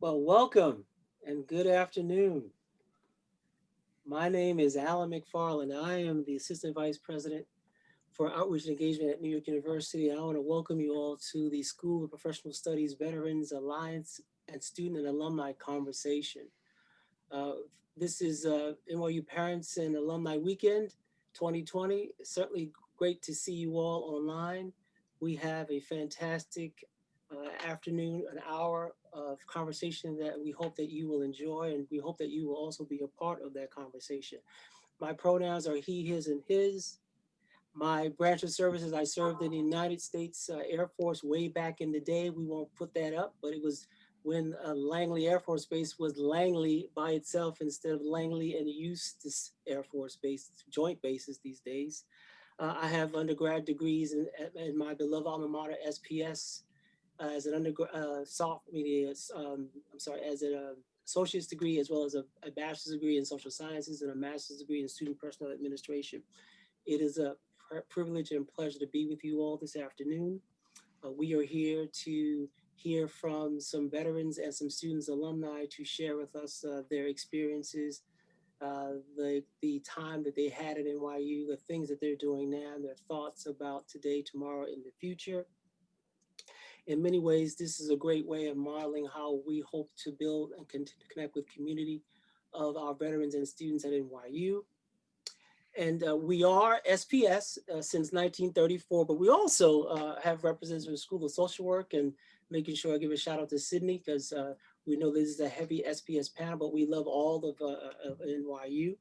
Well, welcome and good afternoon. My name is Alan McFarland. I am the Assistant Vice President for Outreach and Engagement at New York University. I want to welcome you all to the School of Professional Studies Veterans Alliance and Student and Alumni Conversation. Uh, this is NYU Parents and Alumni Weekend 2020. It's certainly great to see you all online. We have a fantastic afternoon, an hour of conversation that we hope that you will enjoy, and we hope that you will also be a part of that conversation. My pronouns are he, his, and his. My branch of services, I served in the United States Air Force way back in the day. We won't put that up, but it was when Langley Air Force Base was Langley by itself instead of Langley and Eustis Air Force Base, joint bases these days. I have undergrad degrees in my beloved alma mater, SPS, as an as an associate's degree, as well as a bachelor's degree in social sciences and a master's degree in student personnel administration. It is a privilege and pleasure to be with you all this afternoon. We are here to hear from some veterans and some students, alumni, to share with us their experiences, the time that they had at NYU, the things that they're doing now, and their thoughts about today, tomorrow, and the future. In many ways, this is a great way of modeling how we hope to build and connect with community of our veterans and students at NYU. And we are SPS since 1934, but we also have representatives from the School of Social Work, and making sure I give a shout out to Sydney, because we know this is a heavy SPS panel, but we love all of NYU.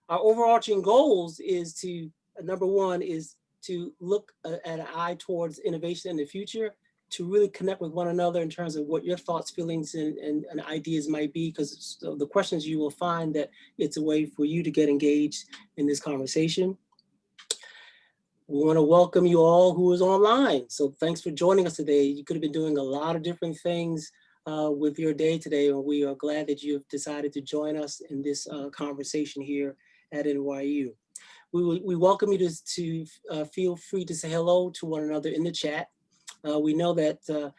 Our overarching goals is to, number one, is to look at an eye towards innovation in the future, to really connect with one another in terms of what your thoughts, feelings, and ideas might be, because the questions you will find that it's a way for you to get engaged in this conversation. We want to welcome you all who is online. So thanks for joining us today. You could have been doing a lot of different things with your day today, and we are glad that you have decided to join us in this conversation here at NYU. We welcome you to feel free to say hello to one another in the chat. We know that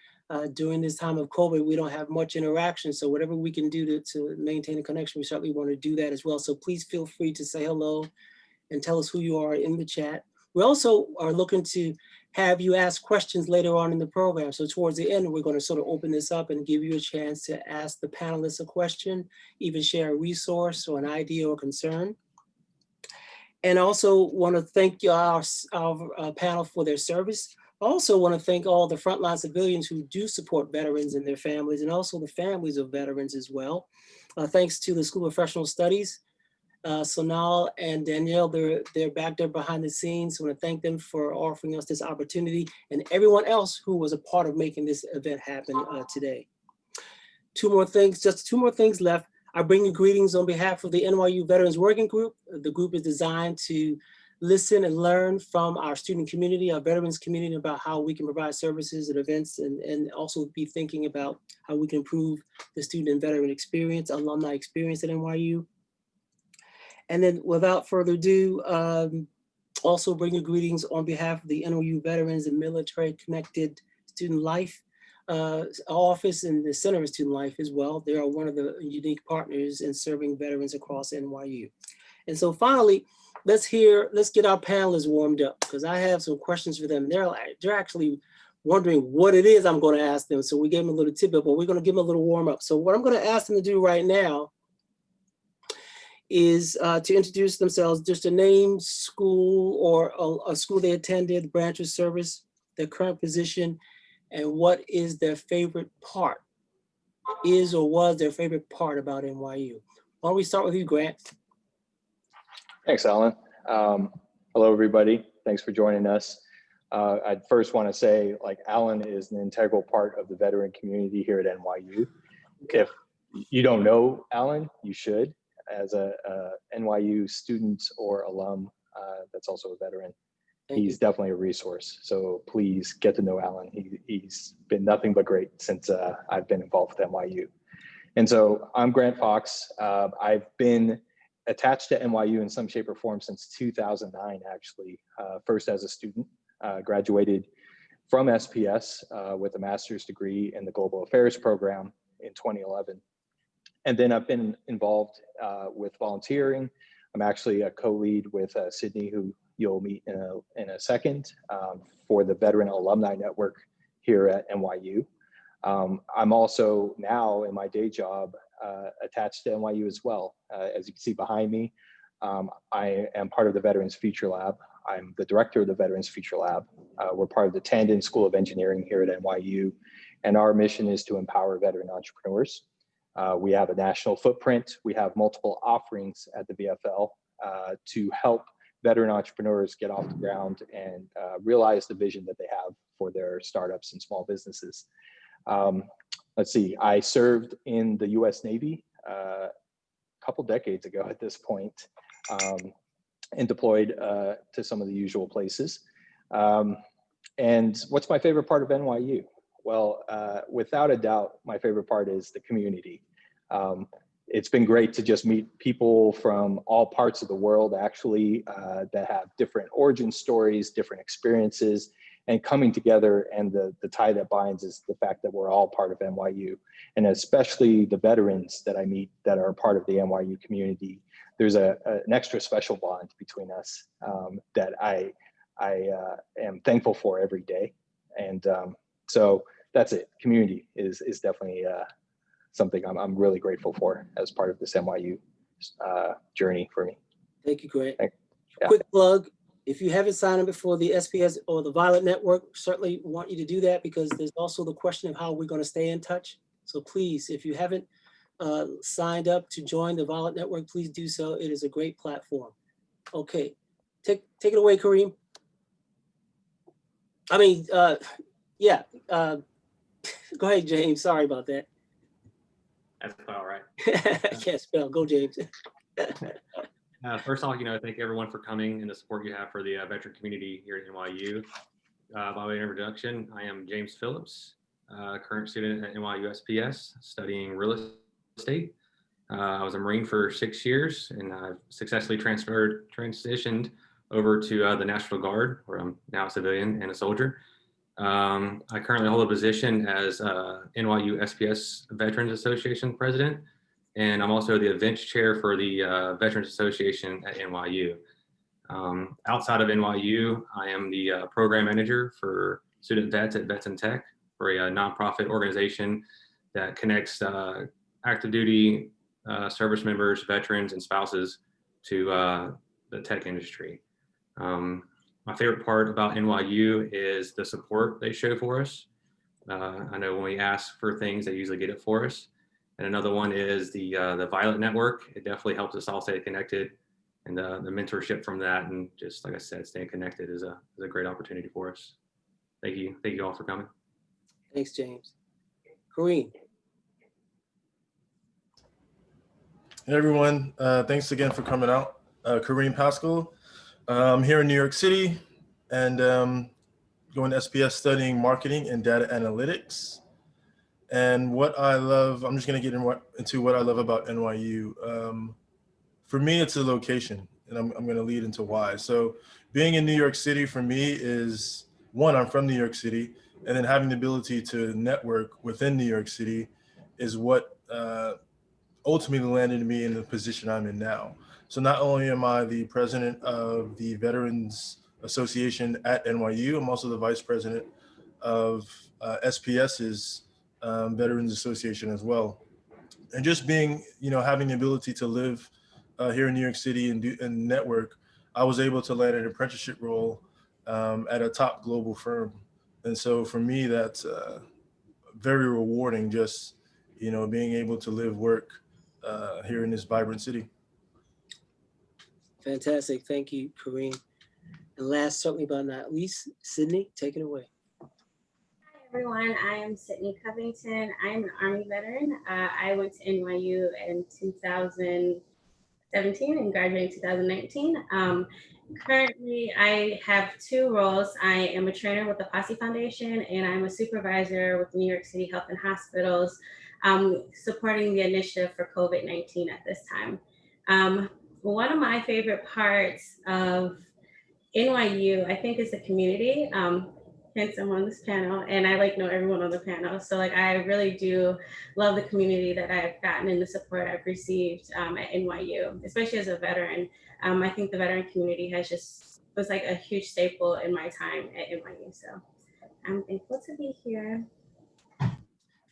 during this time of COVID, we don't have much interaction. So whatever we can do to maintain a connection, we certainly want to do that as well. So please feel free to say hello and tell us who you are in the chat. We also are looking to have you ask questions later on in the program. So towards the end, we're going to sort of open this up and give you a chance to ask the panelists a question, even share a resource or an idea or concern. And also want to thank our panel for their service. I also want to thank all the frontline civilians who do support veterans and their families, and also the families of veterans as well. Thanks to the School of Professional Studies, Sonal and Danielle, they're back there behind the scenes. So I want to thank them for offering us this opportunity, and everyone else who was a part of making this event happen today. Just two more things left. I bring you greetings on behalf of the NYU Veterans Working Group. The group is designed to listen and learn from our student community, our veterans community, about how we can provide services and events, and also be thinking about how we can improve the student and veteran experience, alumni experience at NYU. And then without further ado, also bring you greetings on behalf of the NYU Veterans and Military Connected Student Life Office and the Center of Student Life as well. They are one of the unique partners in serving veterans across NYU. And so finally, let's get our panelists warmed up, because I have some questions for them. They're actually wondering what it is I'm going to ask them. So we gave them a little tidbit, but we're going to give them a little warm up. So what I'm going to ask them to do right now is to introduce themselves, just a name, school, or a school they attended, branch of service, their current position, and what is their favorite part, is or was their favorite part about NYU. Why don't we start with you, Grant? Thanks, Alan. Hello, everybody. Thanks for joining us. I'd first want to say, like, Alan is an integral part of the veteran community here at NYU. If you don't know Alan, you should, as a NYU student or alum that's also a veteran. He's definitely a resource. So please get to know Alan. He's been nothing but great since I've been involved with NYU. And so I'm Grant Fox. I've been attached to NYU in some shape or form since 2009, actually. First as a student, graduated from SPS with a master's degree in the Global Affairs program, in 2011. And then I've been involved with volunteering. I'm actually a co-lead with Sydney, who you'll meet in a second, for the Veteran Alumni Network here at NYU. I'm also now in my day job attached to NYU as well. As you can see behind me, I am part of the Veterans Future Lab. I'm the director of the Veterans Future Lab. We're part of the Tandon School of Engineering here at NYU, and our mission is to empower veteran entrepreneurs. We have a national footprint. We have multiple offerings at the VFL to help veteran entrepreneurs get off the ground and realize the vision that they have for their startups and small businesses. Let's see, I served in the US Navy a couple decades ago at this point, and deployed to some of the usual places. And what's my favorite part of NYU? Well, without a doubt, my favorite part is the community. It's been great to just meet people from all parts of the world, actually, that have different origin stories, different experiences, and coming together. And the tie that binds is the fact that we're all part of NYU, and especially the veterans that I meet that are part of the NYU community. There's an extra special bond between us that I am thankful for every day. And so that's it. Community is definitely something I'm really grateful for as part of this NYU journey for me. Thank you, Grant. Yeah. Quick plug. If you haven't signed up before the SPS or the Violet Network, certainly want you to do that, because there's also the question of how we're going to stay in touch. So please, if you haven't signed up to join the Violet Network, please do so. It is a great platform. Okay, take it away, Kareem. I mean, yeah. Go ahead, James. Sorry about that. That's all right. I can't spell. Go, James. First off, thank everyone for coming and the support you have for the veteran community here at NYU. By way of introduction, I am James Phillips, current student at NYU SPS, studying real estate. I was a Marine for 6 years, and I've successfully transitioned over to the National Guard, where I'm now a civilian and a soldier. I currently hold a position as NYU SPS Veterans Association president, and I'm also the events chair for the Veterans Association at NYU. Outside of NYU, I am the program manager for student vets at Vets in Tech, for a nonprofit organization that connects active duty service members, veterans, and spouses to the tech industry. My favorite part about NYU is the support they show for us. I know when we ask for things, they usually get it for us. And another one is the Violet Network. It definitely helps us all stay connected, and the mentorship from that, and just like I said, staying connected is a great opportunity for us. Thank you all for coming. Thanks, James. Kareem. Hey everyone, thanks again for coming out. Kareem Pascal. I'm here in New York City, and going to SPS studying marketing and data analytics. And what I love, I'm just going to get into what I love about NYU. For me, it's a location, and I'm going to lead into why. So being in New York City for me is, one, I'm from New York City, and then having the ability to network within New York City is what ultimately landed me in the position I'm in now. So not only am I the president of the Veterans Association at NYU, I'm also the vice president of SPS's Veterans Association as well. And just being, having the ability to live here in New York City and network, I was able to land an apprenticeship role at a top global firm. And so for me, that's very rewarding, just, being able to live, work here in this vibrant city. Fantastic. Thank you, Kareem. And last, certainly but not least, Sydney, take it away. Hi, everyone. I am Sydney Covington. I'm an Army veteran. I went to NYU in 2017 and graduated in 2019. Currently, I have two roles. I am a trainer with the Posse Foundation, and I'm a supervisor with New York City Health and Hospitals, supporting the initiative for COVID-19 at this time. One of my favorite parts of NYU, I think, is the community. hence I'm on this panel, and I like know everyone on the panel. So like I really do love the community that I've gotten and the support I've received at NYU, especially as a veteran. I think the veteran community was like a huge staple in my time at NYU. So I'm thankful to be here.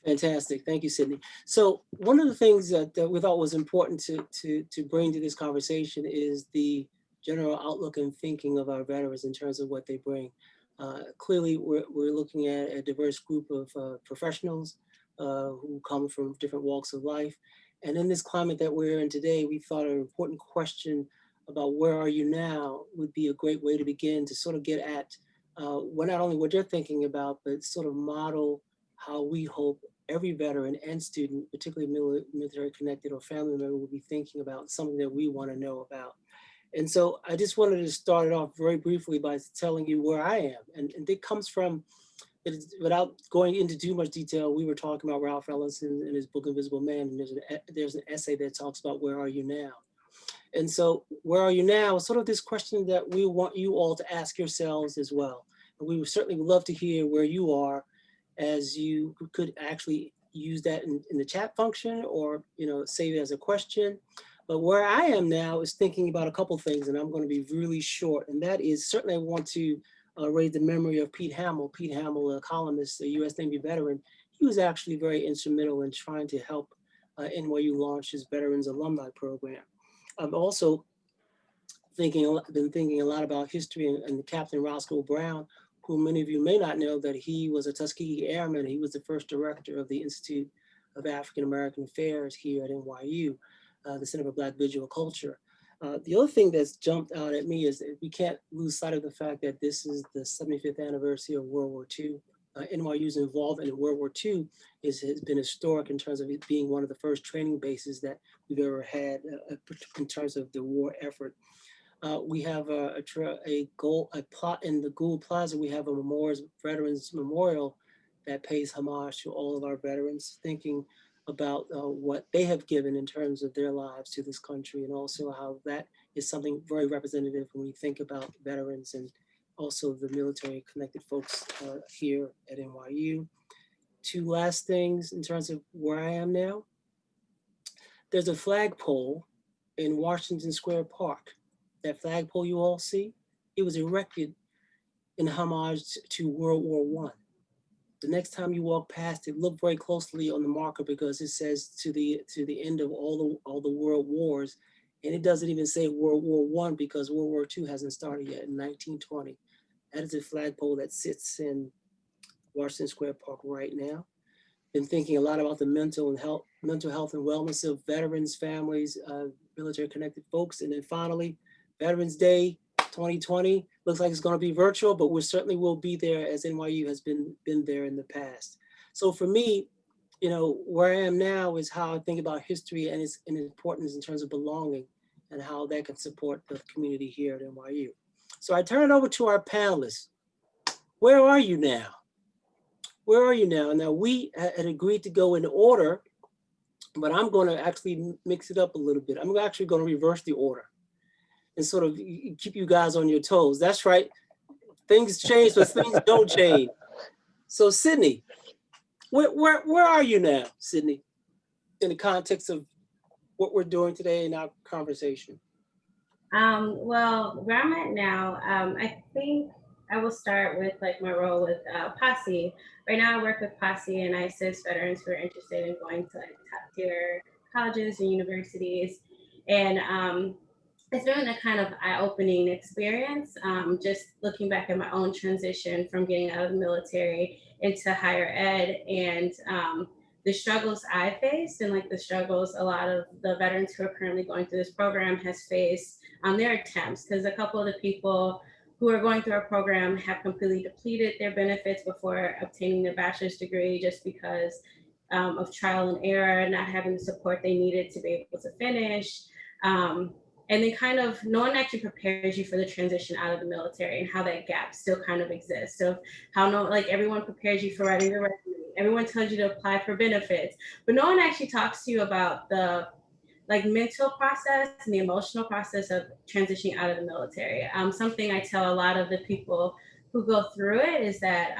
Fantastic. Thank you, Sydney. So one of the things that we thought was important to bring to this conversation is the general outlook and thinking of our veterans in terms of what they bring. Clearly, we're looking at a diverse group of professionals who come from different walks of life. And in this climate that we're in today, we thought an important question about where are you now would be a great way to begin to sort of get at not only what you're thinking about, but sort of model how we hope every veteran and student, particularly military connected or family member, will be thinking about something that we want to know about. And so I just wanted to start it off very briefly by telling you where I am. And it comes from, without going into too much detail, we were talking about Ralph Ellison in his book, Invisible Man, and there's an essay that talks about where are you now? And so where are you now is sort of this question that we want you all to ask yourselves as well. And we would certainly love to hear where you are, as you could actually use that in the chat function or save it as a question. But where I am now is thinking about a couple things, and I'm going to be really short. And that is, certainly I want to raise the memory of Pete Hamill. Pete Hamill, a columnist, a U.S. Navy veteran. He was actually very instrumental in trying to help NYU launch his Veterans Alumni Program. I'm also been thinking a lot about history and Captain Roscoe Brown, who many of you may not know that he was a Tuskegee Airman. He was the first director of the Institute of African American Affairs here at NYU. The Center for Black Visual Culture. The other thing that's jumped out at me is that we can't lose sight of the fact that this is the 75th anniversary of World War II. NYU's involvement in World War II has been historic in terms of it being one of the first training bases that we've ever had in terms of the war effort. We have a plot in the Gould Plaza. We have a Veterans Memorial that pays homage to all of our veterans, thinking about what they have given in terms of their lives to this country, and also how that is something very representative when we think about veterans and also the military connected folks here at NYU. Two last things in terms of where I am now. There's a flagpole in Washington Square Park. That flagpole you all see, it was erected in homage to World War I. The next time you walk past it, look very closely on the marker, because it says to the end of all the world wars, and it doesn't even say World War I because World War II hasn't started yet in 1920. That is a flagpole that sits in Washington Square Park right now. Been thinking a lot about the mental health and wellness of veterans, families, military connected folks, and then finally, Veterans Day 2020 looks like it's going to be virtual, but we certainly will be there as NYU has been there in the past. So for me, where I am now is how I think about history and its importance in terms of belonging and how that can support the community here at NYU. So I turn it over to our panelists. Where are you now? Where are you now? Now we had agreed to go in order, but I'm going to actually mix it up a little bit. I'm actually going to reverse the order and sort of keep you guys on your toes. That's right. Things change, but things don't change. So Sydney, where are you now, Sydney, in the context of what we're doing today in our conversation? Well, where I'm at now, I think I will start with like my role with Posse. Right now I work with Posse and I assist veterans who are interested in going to like top tier colleges and universities. And it's been a kind of eye-opening experience, just looking back at my own transition from getting out of the military into higher ed, and the struggles I faced and like the struggles a lot of the veterans who are currently going through this program has faced on their attempts, because a couple of the people who are going through our program have completely depleted their benefits before obtaining their bachelor's degree just because of trial and error, not having the support they needed to be able to finish. And then kind of no one actually prepares you for the transition out of the military and how that gap still kind of exists. So how everyone prepares you for writing your resume. Everyone tells you to apply for benefits, but no one actually talks to you about the mental process and the emotional process of transitioning out of the military. Something I tell a lot of the people who go through it is that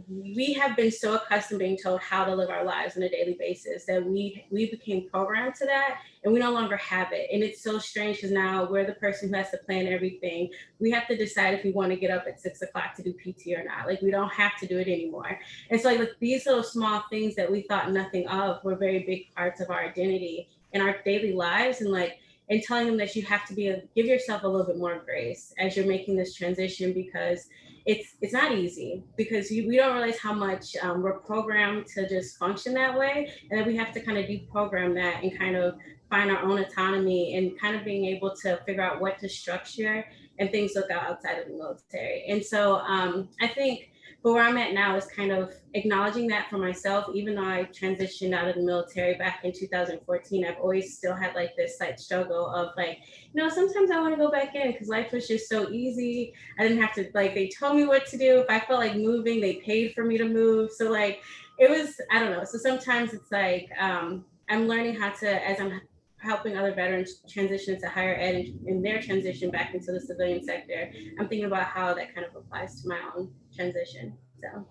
we have been so accustomed being told how to live our lives on a daily basis that we became programmed to that, and we no longer have it. And it's so strange because now we're the person who has to plan everything. We have to decide if we want to get up at 6 o'clock to do PT or not. Like, we don't have to do it anymore. And so like these little small things that we thought nothing of were very big parts of our identity in our daily lives. And telling them that you have to give yourself a little bit more grace as you're making this transition, because it's not easy, because we don't realize how much we're programmed to just function that way, and then we have to kind of deprogram that and kind of find our own autonomy and kind of being able to figure out what to structure and things look outside of the military. And so I think, but where I'm at now is kind of acknowledging that for myself. Even though I transitioned out of the military back in 2014, I've always still had like this like struggle of like, sometimes I want to go back in because life was just so easy. I didn't have to, like, they told me what to do. If I felt like moving, they paid for me to move. So like, it was, I don't know. So sometimes it's like, I'm learning how to, as I'm helping other veterans transition to higher ed in their transition back into the civilian sector, I'm thinking about how that kind of applies to my own transition. So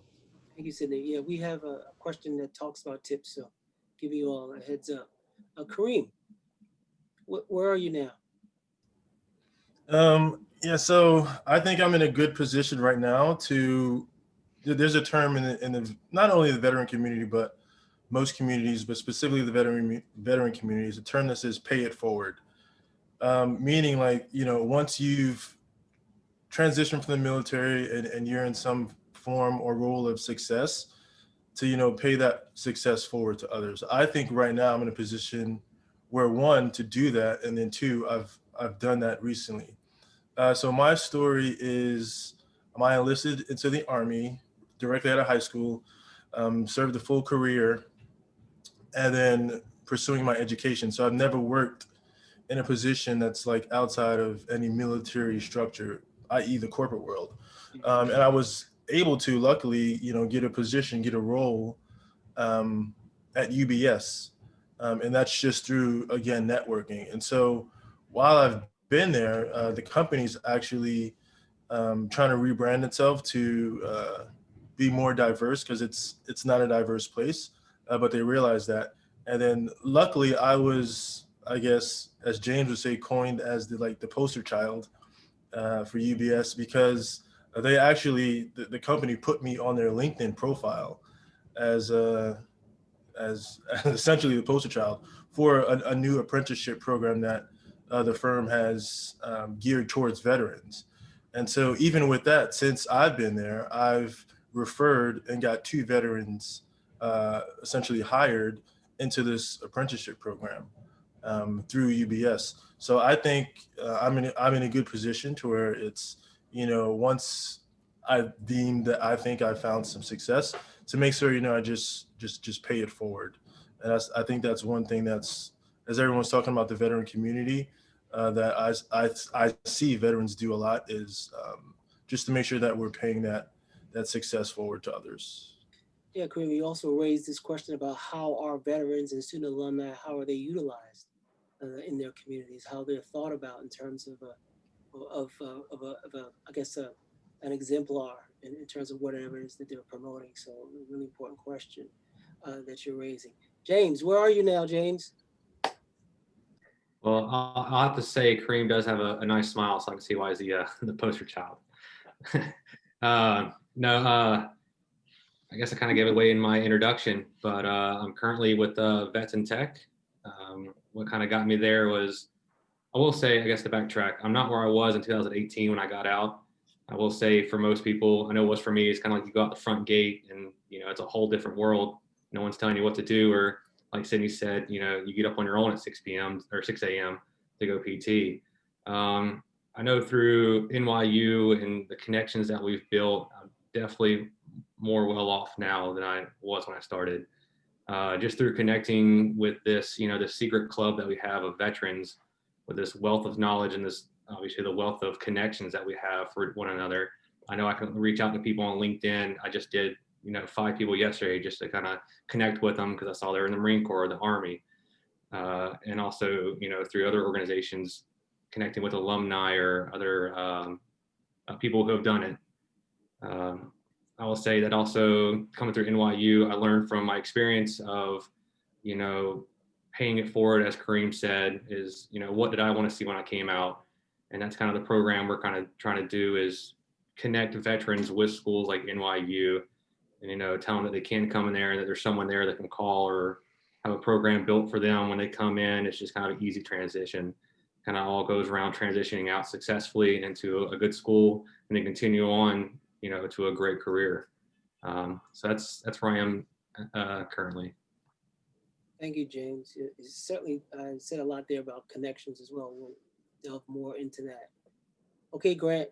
Thank you, Sydney. Yeah, we have a question that talks about tips, so give you all a heads up. Kareem, where are you now? Yeah, so I think I'm in a good position right now there's a term in the not only the veteran community, but most communities, but specifically the veteran communities, a term that says pay it forward. Meaning like, once you've transitioned from the military and you're in some form or role of success, to, pay that success forward to others. I think right now I'm in a position where, one, to do that, and then two, I've done that recently. So my story is, I enlisted into the Army directly out of high school, served a full career, and then pursuing my education. So I've never worked in a position that's like outside of any military structure, i.e. the corporate world. And I was able to, luckily, get a position, get a role at UBS. And that's just through, again, networking. And so while I've been there, the company's actually trying to rebrand itself to be more diverse, because it's not a diverse place, but they realize that. And then luckily I was, I guess, as James would say, coined as the poster child for UBS, because they actually, the company put me on their LinkedIn profile as essentially the poster child for a new apprenticeship program that the firm has geared towards veterans. And so even with that, since I've been there, I've referred and got 2 veterans essentially hired into this apprenticeship program through UBS. So I think I'm in a good position to where it's, once I've deemed that I think I found some success, to make sure, I just pay it forward. And I think that's one thing that's, as everyone's talking about the veteran community, that I see veterans do a lot is just to make sure that we're paying that success forward to others. Yeah, Kareem, you also raised this question about how are veterans and student alumni, how are they utilized in their communities, how they're thought about in terms of I guess an exemplar in terms of whatever it is that they're promoting. So a really important question that you're raising. James, where are you now, James? Well, I'll have to say Kareem does have a nice smile, so I can see why he's the poster child. I guess I kind of gave it away in my introduction, but I'm currently with Vets in Tech. What kind of got me there was, I will say, I guess to backtrack, I'm not where I was in 2018 when I got out. I will say for most people, I know it was for me, it's kind of like you go out the front gate and, it's a whole different world. No one's telling you what to do, or like Sydney said, you get up on your own at 6 p.m. or 6 a.m. to go PT. I know through NYU and the connections that we've built, I'm definitely more well off now than I was when I started. Just through connecting with this, this secret club that we have of veterans, with this wealth of knowledge and this, obviously, the wealth of connections that we have for one another. I know I can reach out to people on LinkedIn. I just did, 5 people yesterday just to kind of connect with them because I saw they were in the Marine Corps or the Army. And also, through other organizations, connecting with alumni or other people who have done it. I will say that also coming through NYU, I learned from my experience of, paying it forward, as Kareem said, is, what did I want to see when I came out? And that's kind of the program we're kind of trying to do, is connect veterans with schools like NYU and, tell them that they can come in there and that there's someone there that can call or have a program built for them when they come in. It's just kind of an easy transition. Kind of all goes around transitioning out successfully into a good school and then continue on, to a great career. So that's where I am currently. Thank you, James. You certainly said a lot there about connections as well. We'll delve more into that. Okay, Grant,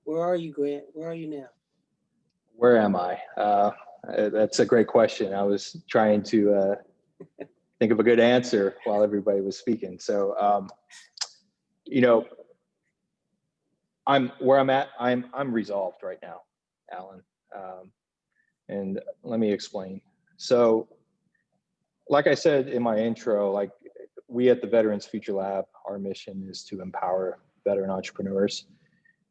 where are you, Grant? Where are you now? Where am I? That's a great question. I was trying to think of a good answer while everybody was speaking. So, I'm where I'm at. I'm resolved right now, Alan. And let me explain. So, like I said in my intro, like we at the Veterans Future Lab, our mission is to empower veteran entrepreneurs.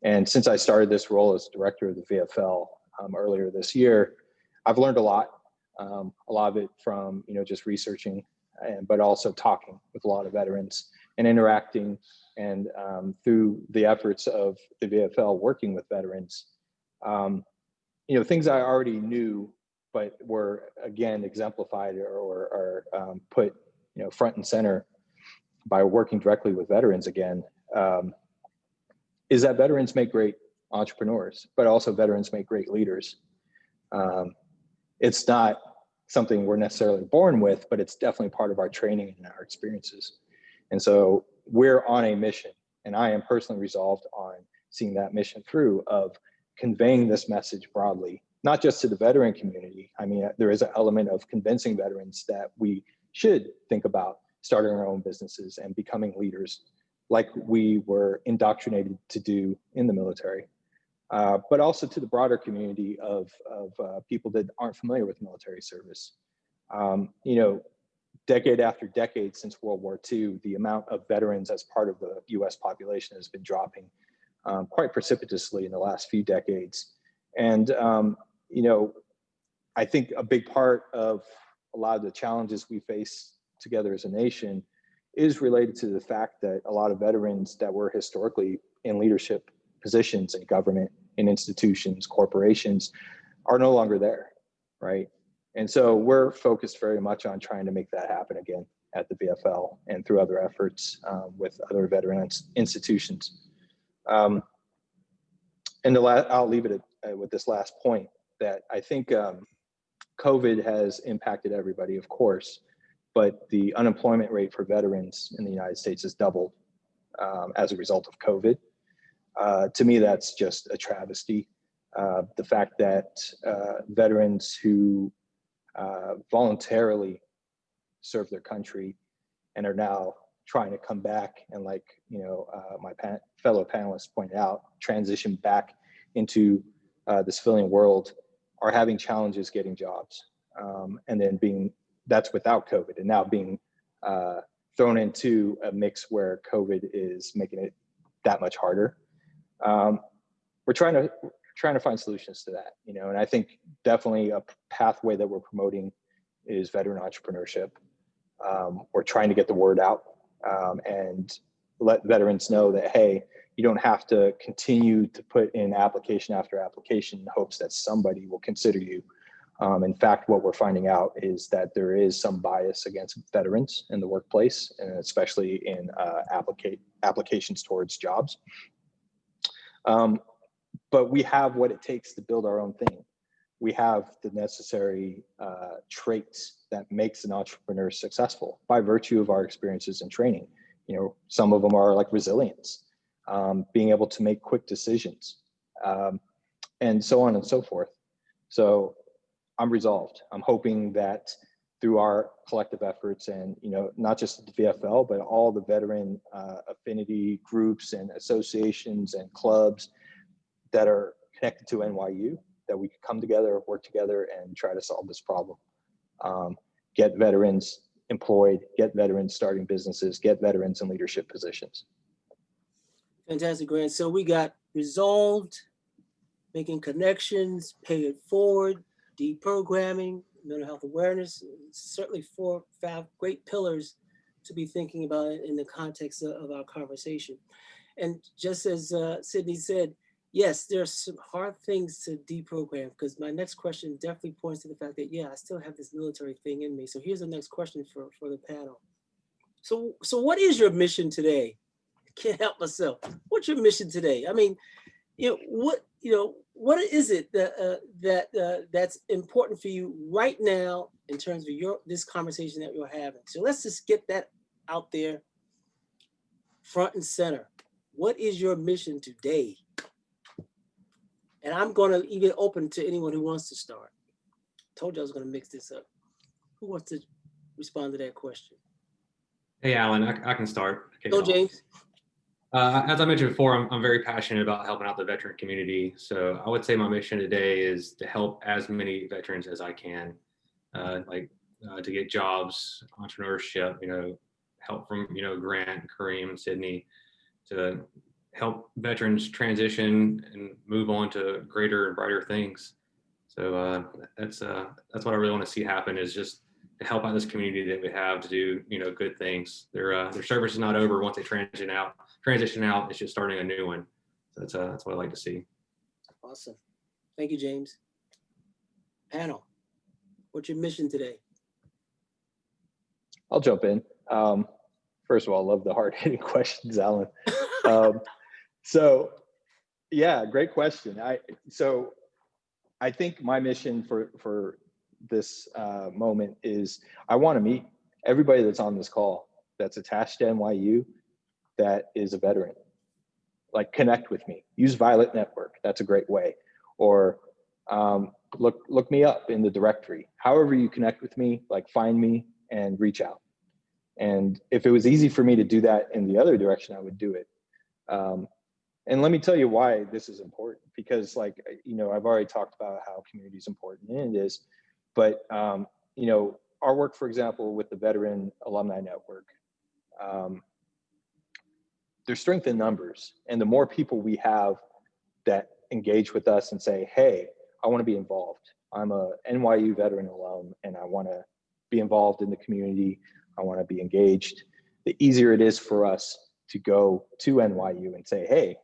And since I started this role as director of the VFL earlier this year, I've learned a lot of it from, just researching, but also talking with a lot of veterans and interacting, and through the efforts of the VFL working with veterans, things I already knew, but were again exemplified or put, front and center by working directly with veterans again, is that veterans make great entrepreneurs, but also veterans make great leaders. It's not something we're necessarily born with, but it's definitely part of our training and our experiences. And so we're on a mission, and I am personally resolved on seeing that mission through, of conveying this message broadly, not just to the veteran community. I mean, there is an element of convincing veterans that we should think about starting our own businesses and becoming leaders like we were indoctrinated to do in the military, but also to the broader community of people that aren't familiar with military service. Decade after decade since World War II, the amount of veterans as part of the US population has been dropping quite precipitously in the last few decades. And, I think a big part of a lot of the challenges we face together as a nation is related to the fact that a lot of veterans that were historically in leadership positions in government, in institutions, corporations, are no longer there, right? And so we're focused very much on trying to make that happen again at the VFL and through other efforts with other veteran institutions. And I'll leave it with this last point, that I think COVID has impacted everybody, of course, but the unemployment rate for veterans in the United States has doubled as a result of COVID. To me, that's just a travesty. The fact that veterans who voluntarily serve their country and are now trying to come back and, like, my fellow panelists pointed out, transition back into the civilian world, are having challenges getting jobs, and then that's without COVID, and now being thrown into a mix where COVID is making it that much harder. We're trying to find solutions to that, and I think definitely a pathway that we're promoting is veteran entrepreneurship. We're trying to get the word out and let veterans know that, hey, you don't have to continue to put in application after application in hopes that somebody will consider you. In fact, what we're finding out is that there is some bias against veterans in the workplace, and especially in applications towards jobs. But we have what it takes to build our own thing. We have the necessary traits that makes an entrepreneur successful by virtue of our experiences and training. Some of them are like resilience, being able to make quick decisions, and so on and so forth. So I'm resolved. I'm hoping that through our collective efforts, and not just the VFL, but all the veteran affinity groups and associations and clubs that are connected to NYU, that we could come together, work together, and try to solve this problem. Get veterans employed, get veterans starting businesses, get veterans in leadership positions. Fantastic, Grant. So we got resolved, making connections, pay it forward, deprogramming, mental health awareness. Certainly 4 or 5 great pillars to be thinking about in the context of our conversation. And just as Sydney said, yes, there's some hard things to deprogram, because my next question definitely points to the fact that, yeah, I still have this military thing in me. So here's the next question for the panel. So what is your mission today? Can't help myself. What's your mission today? I mean, what is it that that's important for you right now in terms of this conversation that you're having? So let's just get that out there front and center. What is your mission today? And I'm going to even open to anyone who wants to start. Told you I was going to mix this up. Who wants to respond to that question? Hey, Alan, I can start. Go, James. As I mentioned before, I'm very passionate about helping out the veteran community. So I would say my mission today is to help as many veterans as I can, to get jobs, entrepreneurship, help from, Grant, Kareem, Sydney, to help veterans transition and move on to greater and brighter things. So that's what I really want to see happen, is just to help out this community that we have to do, good things. Their service is not over once they transition out. It's just starting a new one. So that's what I like to see. Awesome. Thank you, James. Panel, what's your mission today? I'll jump in. First of all, I love the hard-hitting questions, Alan. So yeah, great question. I think my mission for this moment is I want to meet everybody that's on this call that's attached to NYU that is a veteran. Like, connect with me. Use Violet Network. That's a great way. Or look me up in the directory. However you connect with me, like, find me and reach out. And if it was easy for me to do that in the other direction, I would do it. And let me tell you why this is important, because I've already talked about how community is important, and it is, but our work, for example, with the Veteran Alumni Network, there's strength in numbers. And the more people we have that engage with us and say, hey, I want to be involved. I'm a NYU veteran alum and I want to be involved in the community. I want to be engaged. The easier it is for us to go to NYU and say, hey,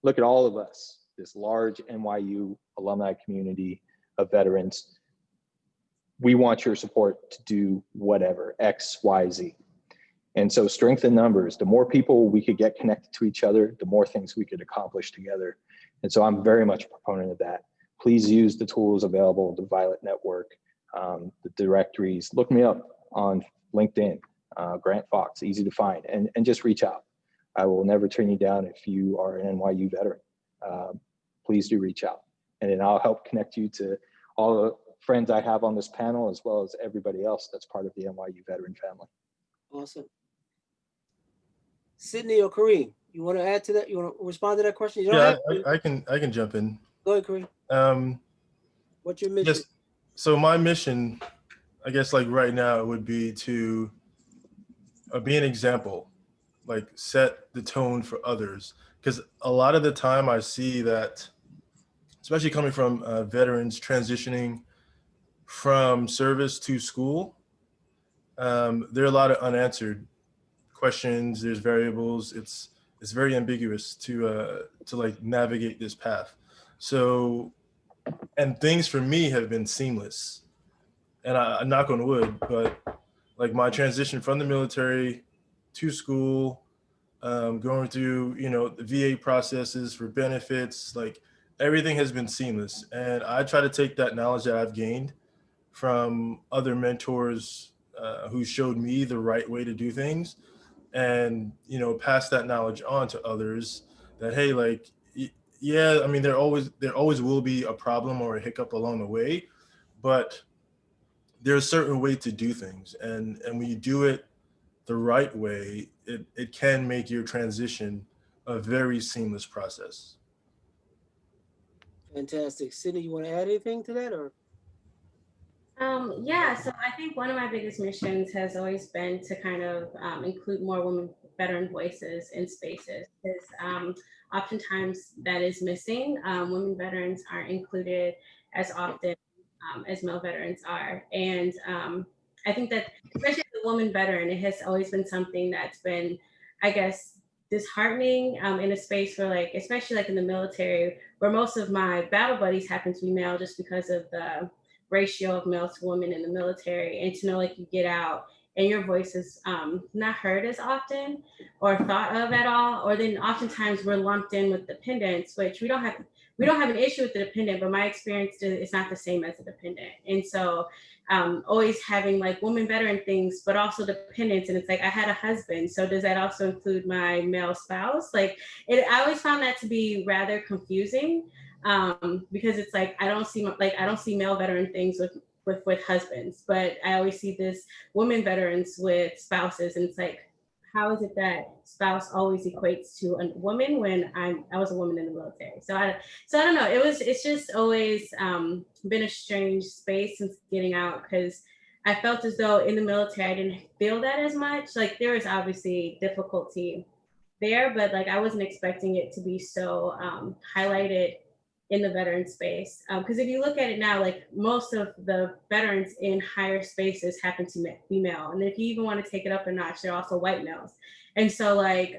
look at all of us, this large NYU alumni community of veterans. We want your support to do whatever, X, Y, Z. And so strength in numbers, the more people we could get connected to each other, the more things we could accomplish together. And so I'm very much a proponent of that. Please use the tools available, the Violet Network, the directories. Look me up on LinkedIn, Grant Fox, easy to find, and just reach out. I will never turn you down if you are an NYU veteran. Please do reach out. And then I'll help connect you to all the friends I have on this panel, as well as everybody else that's part of the NYU veteran family. Awesome. Sydney or Kareem, you want to add to that? You want to respond to that question? You don't I can jump in. Go ahead, Kareem. What's your mission? Yes. So my mission, I guess, like right now, would be to be an example, like set the tone for others. Because a lot of the time I see that, especially coming from veterans transitioning from service to school, there are a lot of unanswered questions. There's variables. It's very ambiguous to like navigate this path. So, and things for me have been seamless. And I'm knock on wood, but like my transition from the military to school, going through the VA processes for benefits, like everything has been seamless. And I try to take that knowledge that I've gained from other mentors who showed me the right way to do things, and pass that knowledge on to others. That, hey, like, yeah, I mean, there always will be a problem or a hiccup along the way, but there's a certain way to do things, and when you do it the right way, it can make your transition a very seamless process. Fantastic. Sydney, you want to add anything to that, or? Yeah, so I think one of my biggest missions has always been to kind of include more women veteran voices in spaces, because oftentimes that is missing. Women veterans aren't included as often as male veterans are. And I think that, especially as a woman veteran, it has always been something that's been, I guess, disheartening in a space where, like, especially like in the military, where most of my battle buddies happen to be male just because of the ratio of male to women in the military. And to know, like, you get out and your voice is not heard as often or thought of at all, or then oftentimes we're lumped in with dependents, which we don't have an issue with the dependent, but my experience is not the same as a dependent. And so always having like woman veteran things, but also dependents. And it's like, I had a husband, so does that also include my male spouse? Like, I always found that to be rather confusing, because it's like, I don't see male veteran things with husbands, but I always see this women veterans with spouses. And it's like, how is it that spouse always equates to a woman when I was a woman in the military? So I don't know. It's just always been a strange space since getting out, because I felt as though in the military I didn't feel that as much. Like, there was obviously difficulty there, but like I wasn't expecting it to be so highlighted in the veteran space. Because if you look at it now, like most of the veterans in higher spaces happen to be male. And if you even want to take it up a notch, they're also white males. And so like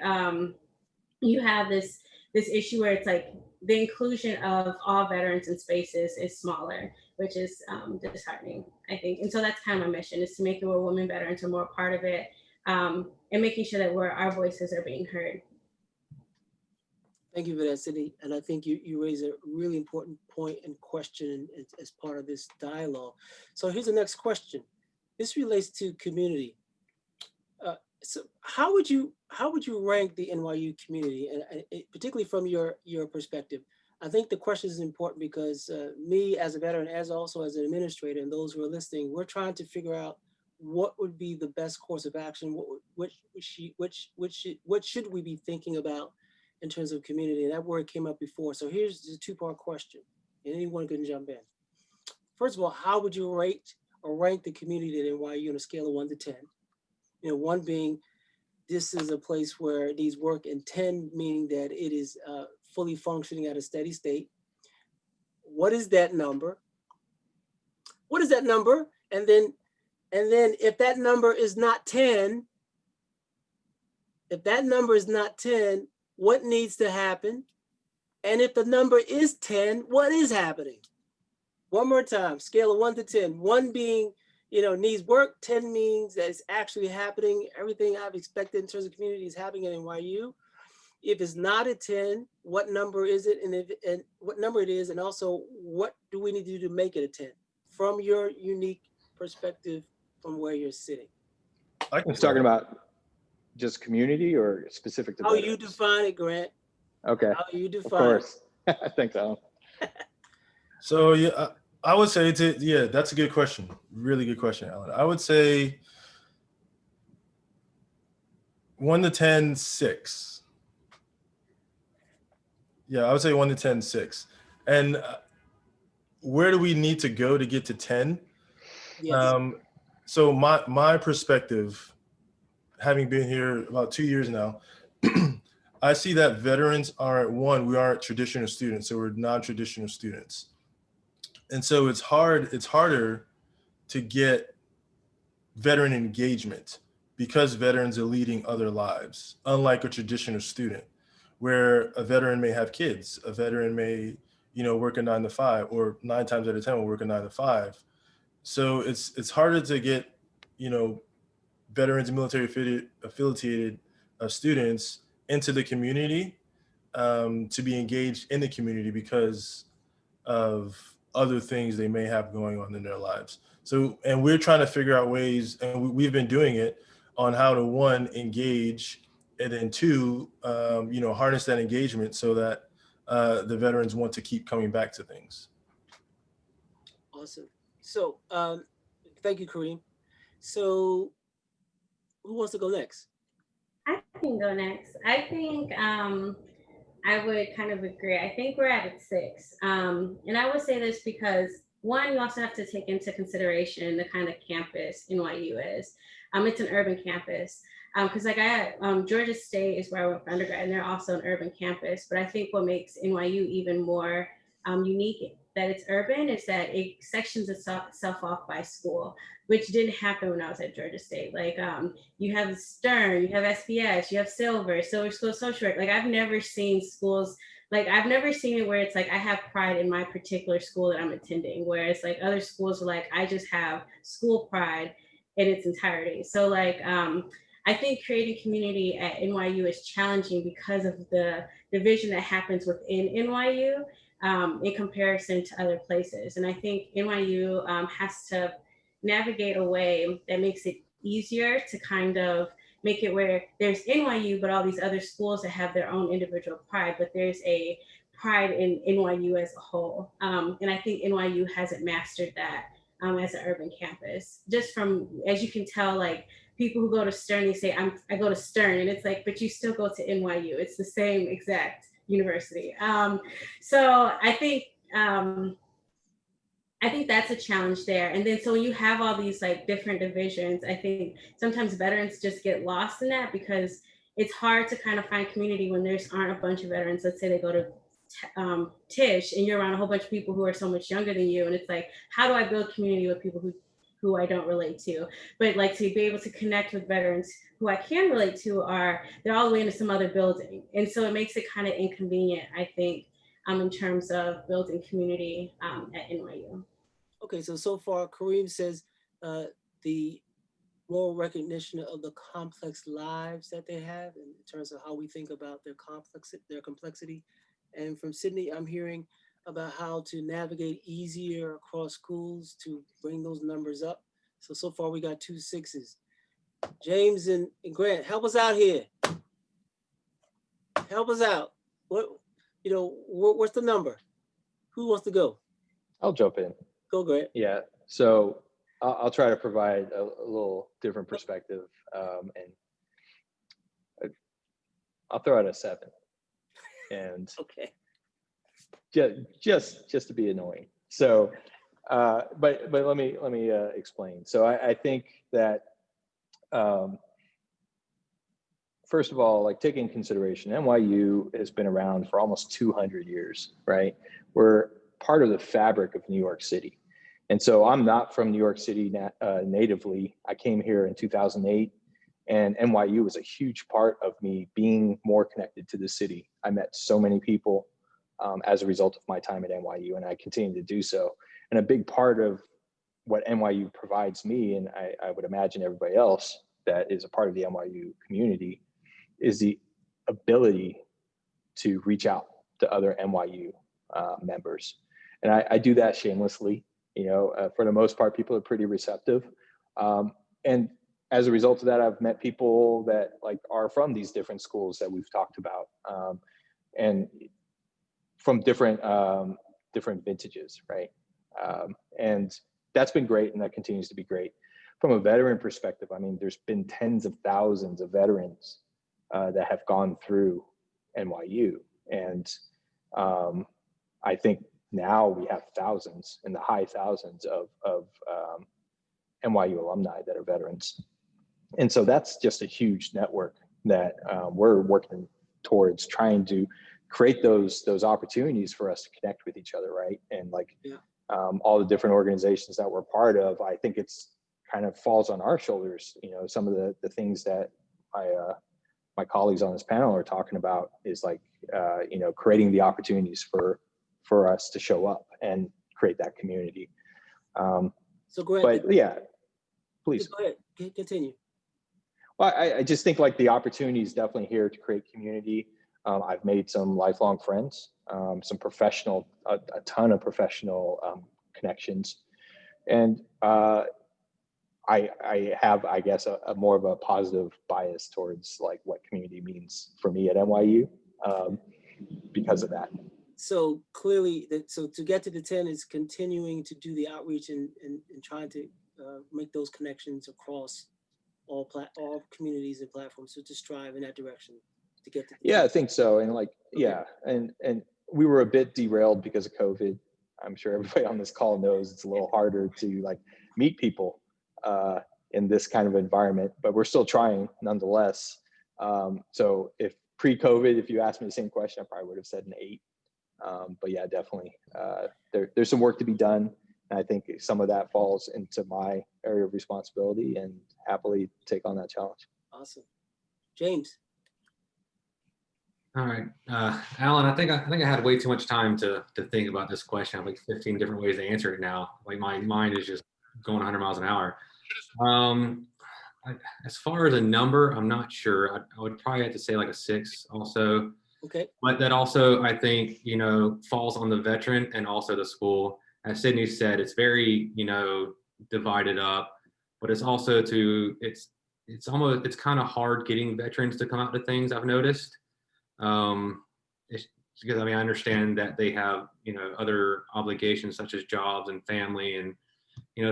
you have this issue where it's like the inclusion of all veterans in spaces is smaller, which is disheartening, I think. And so that's kind of my mission, is to make it where women veterans are more a part of it, and making sure that our voices are being heard. Thank you for that, Cindy. And I think you raise a really important point and question as part of this dialogue. So here's the next question. This relates to community. So how would you rank the NYU community, and particularly from your perspective? I think the question is important because me as a veteran, as also as an administrator, and those who are listening, we're trying to figure out what would be the best course of action. What should we be thinking about in terms of community? And that word came up before. So here's the two-part question, and anyone can jump in. First of all, how would you rate or rank the community at NYU on a scale of 1 to 10? You know, 1 being this is a place where it needs work, and 10 meaning that it is fully functioning at a steady state. What is that number? What is that number? And then if that number is not 10, what needs to happen? And if the number is 10, what is happening? One more time, scale of 1 to 10. 1 being, needs work. 10 means that it's actually happening. Everything I've expected in terms of community is happening at NYU. If it's not a 10, what number is it? And what number it is, and also what do we need to do to make it a 10 from your unique perspective from where you're sitting? I can Talking about just community or specific to how veterans? You define it, Grant. Okay. How you define of course. Thanks, Alan. So yeah, I would say that's a good question. Really good question, Alan. I would say 1 to 10, 6. Yeah, I would say 1 to 10, 6. And where do we need to go to get to 10? Yes. So my perspective, having been here about 2 years now, I see that veterans aren't we aren't traditional students, so we're non-traditional students. And so it's harder to get veteran engagement because veterans are leading other lives, unlike a traditional student, where a veteran may have kids, a veteran may, work a 9 to 5, or 9 times out of 10 will work a 9 to 5. So it's harder to get, veterans and military affiliated students into the community, to be engaged in the community because of other things they may have going on in their lives. So, and we're trying to figure out ways, and we've been doing it, on how to 1, engage, and then 2, harness that engagement so that the veterans want to keep coming back to things. Awesome. So thank you, Kareem. So who wants to go next? I can go next. I think I would kind of agree. I think we're at a 6. And I would say this because one, you also have to take into consideration the kind of campus NYU is. It's an urban campus. Because like Georgia State is where I went for undergrad, and they're also an urban campus. But I think what makes NYU even more unique that it's urban is that it sections itself off by school, which didn't happen when I was at Georgia State. Like you have Stern, you have SPS, you have Silver School of Social Work. Like I've never seen schools, like I've never seen it where it's like I have pride in my particular school that I'm attending, whereas like other schools are like I just have school pride in its entirety. So like I think creating community at NYU is challenging because of the division that happens within NYU in comparison to other places. And I think NYU has to navigate a way that makes it easier to kind of make it where there's NYU, but all these other schools that have their own individual pride, but there's a pride in NYU as a whole. And I think NYU hasn't mastered that as an urban campus. Just from, as you can tell, like people who go to Stern, they say, I go to Stern, and it's like, but you still go to NYU. It's the same exact university. So I think that's a challenge there. And then so when you have all these like different divisions, I think sometimes veterans just get lost in that because it's hard to kind of find community when there's aren't a bunch of veterans. Let's say they go to Tisch and you're around a whole bunch of people who are so much younger than you. And it's like, how do I build community with people who I don't relate to? But like to be able to connect with veterans who I can relate to they're all the way into some other building. And so it makes it kind of inconvenient, I think, in terms of building community at NYU. Okay, so far Kareem says the moral recognition of the complex lives that they have in terms of how we think about their complexity. And from Sydney, I'm hearing about how to navigate easier across schools to bring those numbers up. So far we got 2 6s. James and Grant, help us out here. Help us out. What's the number? Who wants to go? I'll jump in. Go, Grant. Yeah. So I'll try to provide a little different perspective, and I'll throw out a 7. And okay, just to be annoying. So, but let me explain. So I think that first of all, like taking into consideration, NYU has been around for almost 200 years, right? We're part of the fabric of New York City. And so I'm not from New York City natively. I came here in 2008, and NYU was a huge part of me being more connected to the city. I met so many people as a result of my time at NYU, and I continue to do so. And a big part of what NYU provides me, and I would imagine everybody else that is a part of the NYU community, is the ability to reach out to other NYU members. And I do that shamelessly. For the most part, people are pretty receptive. And as a result of that, I've met people that like are from these different schools that we've talked about, and from different vintages, right? And that's been great, and that continues to be great. From a veteran perspective, I mean, there's been tens of thousands of veterans that have gone through NYU, and I think now we have thousands, in the high thousands of NYU alumni that are veterans. And so that's just a huge network that we're working towards trying to create those opportunities for us to connect with each other, right? And like all the different organizations that we're part of, I think it's kind of falls on our shoulders. Some of the things that my colleagues on this panel are talking about is like, creating the opportunities for us to show up and create that community. So Grant, but yeah, please. Go ahead, continue. Well, I just think like the opportunity is definitely here to create community. I've made some lifelong friends, a ton of professional connections. And I have, I guess, a more of a positive bias towards like what community means for me at NYU because of that. So clearly, so to get to the 10 is continuing to do the outreach and trying to make those connections across all communities and platforms. So to strive in that direction to get to the 10. I think so. And like, and we were a bit derailed because of COVID. I'm sure everybody on this call knows it's a little harder to like meet people in this kind of environment, but we're still trying nonetheless. So if pre-COVID, if you asked me the same question, I probably would have said an 8. But yeah, definitely, there's some work to be done. And I think some of that falls into my area of responsibility, and happily take on that challenge. Awesome. James. All right, Alan, I think I had way too much time to think about this question. I have like 15 different ways to answer it now. Like my mind is just going 100 miles an hour. As far as a number, I'm not sure. I would probably have to say like a 6 also. Okay. But that also, I think, falls on the veteran and also the school. As Sydney said, it's very, divided up, but it's also it's kind of hard getting veterans to come out to things, I've noticed. It's because, I understand that they have, other obligations such as jobs and family, and,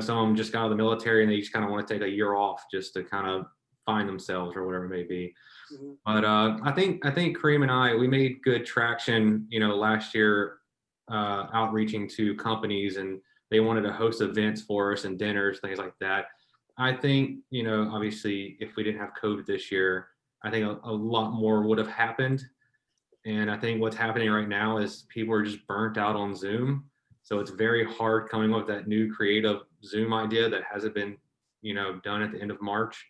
some of them just got out of the military and they just kind of want to take a year off just to kind of find themselves or whatever it may be. Mm-hmm. But I think Kareem and we made good traction, last year, outreaching to companies, and they wanted to host events for us and dinners, things like that. I think, obviously, if we didn't have COVID this year, I think a lot more would have happened. And I think what's happening right now is people are just burnt out on Zoom. So it's very hard coming up with that new creative Zoom idea that hasn't been, done at the end of March.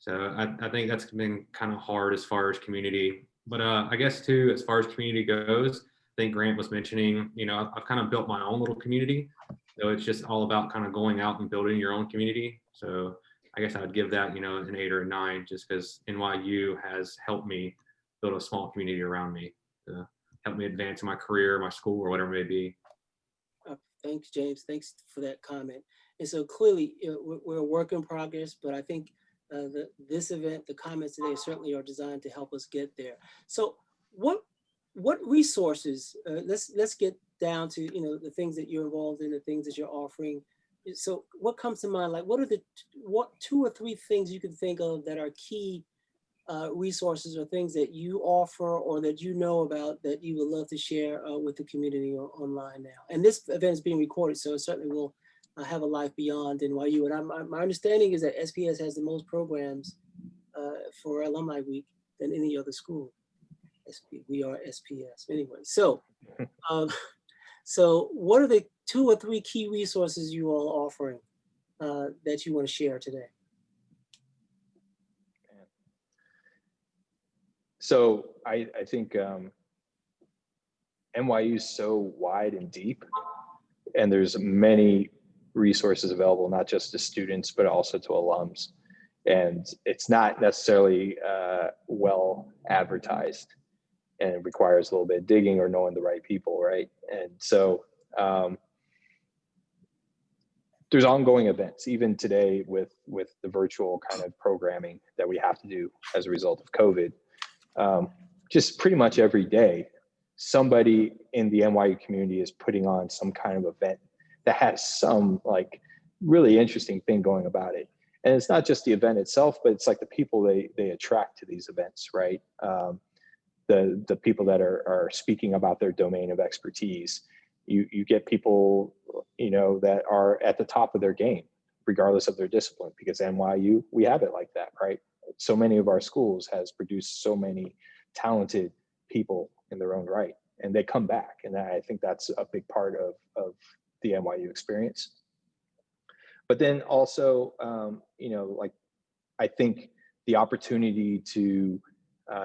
So I think that's been kind of hard as far as community. But I guess too, as far as community goes, I think Grant was mentioning, I've kind of built my own little community. So it's just all about kind of going out and building your own community. So I guess I would give that, an 8 or a 9, just because NYU has helped me build a small community around me to help me advance in my career, my school, or whatever it may be. Thanks, James. Thanks for that comment. And so clearly, we're a work in progress, but I think this event, the comments today certainly are designed to help us get there. So what resources, let's get down to, the things that you're involved in, the things that you're offering. So what comes to mind? Like, what are the 2 or 3 things you can think of that are key resources or things that you offer or that you know about that you would love to share with the community online now? And this event is being recorded, so it certainly will have a life beyond NYU. And my understanding is that SPS has the most programs for Alumni Week than any other school. We are SPS anyway. So, so what are the 2 or 3 key resources you all are offering that you want to share today? So I think NYU is so wide and deep, and there's many resources available, not just to students, but also to alums. And it's not necessarily well advertised, and it requires a little bit of digging or knowing the right people, right? And so there's ongoing events, even today with the virtual kind of programming that we have to do as a result of COVID. Just pretty much every day, somebody in the NYU community is putting on some kind of event that has some like really interesting thing going about it. And it's not just the event itself, but it's like the people they attract to these events, right? The people that are speaking about their domain of expertise. You get people, that are at the top of their game, regardless of their discipline, because NYU, we have it like that, right? So many of our schools has produced so many talented people in their own right, and they come back. And I think that's a big part of the NYU experience. But then also, like, I think the opportunity to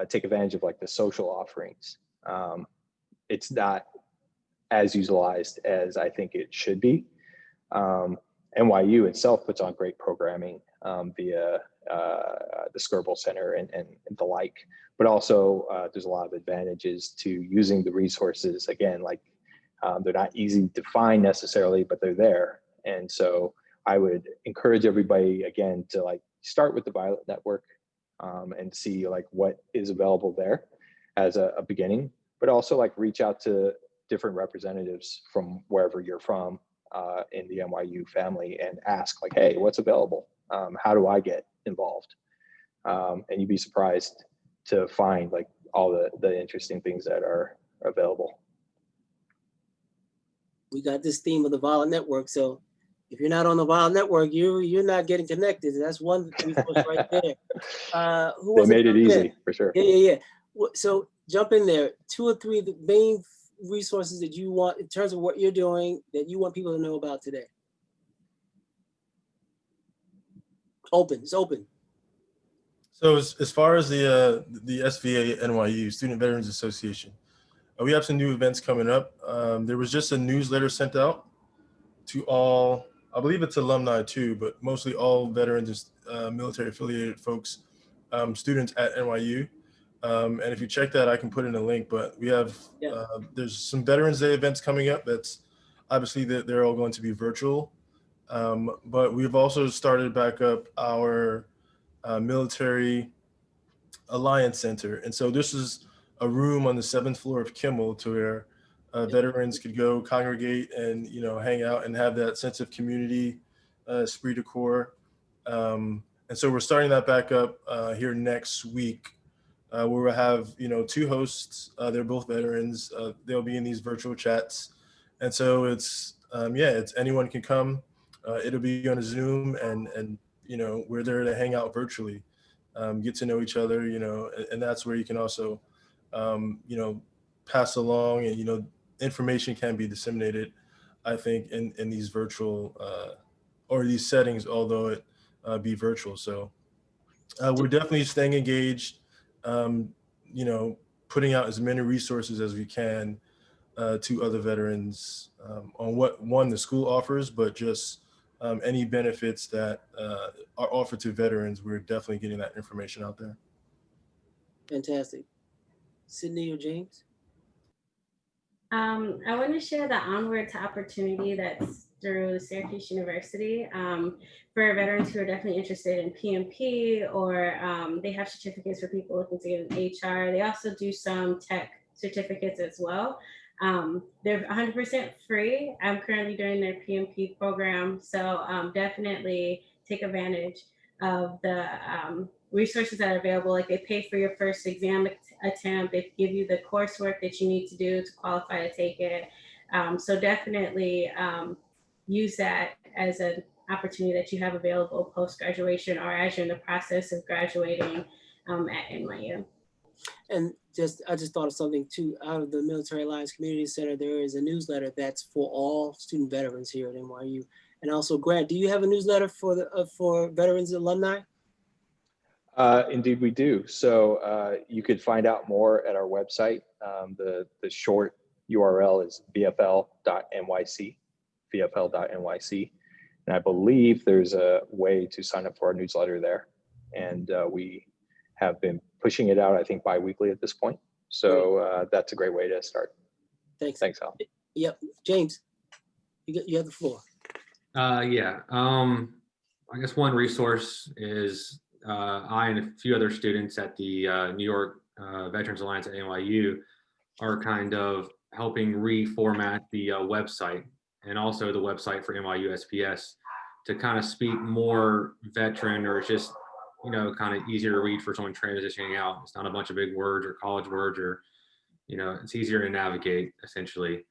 take advantage of like the social offerings. It's not as utilized as I think it should be. NYU itself puts on great programming via the Skirball Center and the like, but also there's a lot of advantages to using the resources. Again, like they're not easy to find necessarily, but they're there. And so I would encourage everybody again to like start with the Violet Network and see like what is available there as a beginning, but also like reach out to different representatives from wherever you're from in the NYU family and ask like, hey, what's available? How do I get involved? And you'd be surprised to find like all the interesting things that are available. we got this theme of the Violent Network. So if you're not on the Violent Network, you're not getting connected. That's one resource right there. Who They wants to made it jump in? easy for sure. Yeah. So jump in there. 2 or 3 of the main resources that you want in terms of what you're doing that you want people to know about today. It's open. So as far as the SVA NYU, Student Veterans Association, we have some new events coming up. There was just a newsletter sent out to all, I believe it's alumni too, but mostly all veterans, military affiliated folks, students at NYU. And if you check that, I can put in a link, but we have, there's some Veterans Day events coming up. That's obviously they're all going to be virtual. But we've also started back up our Military Alliance Center. And so this is a room on the 7th floor of Kimmel to where veterans could go congregate and, hang out and have that sense of community, esprit de corps. And so we're starting that back up here next week, where we'll have, 2 hosts. They're both veterans. They'll be in these virtual chats. And so it's anyone can come. It'll be on a Zoom and we're there to hang out virtually, get to know each other, and that's where you can also, pass along and, information can be disseminated, I think, in these virtual or these settings, although it be virtual. So we're definitely staying engaged, putting out as many resources as we can to other veterans on what the school offers, but just any benefits that are offered to veterans. We're definitely getting that information out there. Fantastic. Sydney or James? I want to share the Onward to Opportunity that's through Syracuse University for veterans who are definitely interested in PMP, or they have certificates for people looking to get an HR. They also do some tech certificates as well. They're 100% free. I'm currently doing their PMP program, so definitely take advantage of the resources that are available. Like, they pay for your first exam attempt. They give you the coursework that you need to do to qualify to take it. So definitely use that as an opportunity that you have available post-graduation or as you're in the process of graduating at NYU. And I just thought of something too. Out of the Military Alliance Community Center, there is a newsletter that's for all student veterans here at NYU. And also, Grant, do you have a newsletter for veterans alumni? Indeed, we do. So you could find out more at our website. The short URL is vfl.nyc, vfl.nyc. And I believe there's a way to sign up for our newsletter there. And we have been pushing it out, I think, bi-weekly at this point. So that's a great way to start. Thanks, Al. Yep. James, you have the floor. I guess one resource is I and a few other students at the New York Veterans Alliance at NYU are kind of helping reformat the website, and also the website for NYU SPS, to kind of speak more veteran, or just, kind of easier to read for someone transitioning out. It's not a bunch of big words or college words, or, it's easier to navigate, essentially.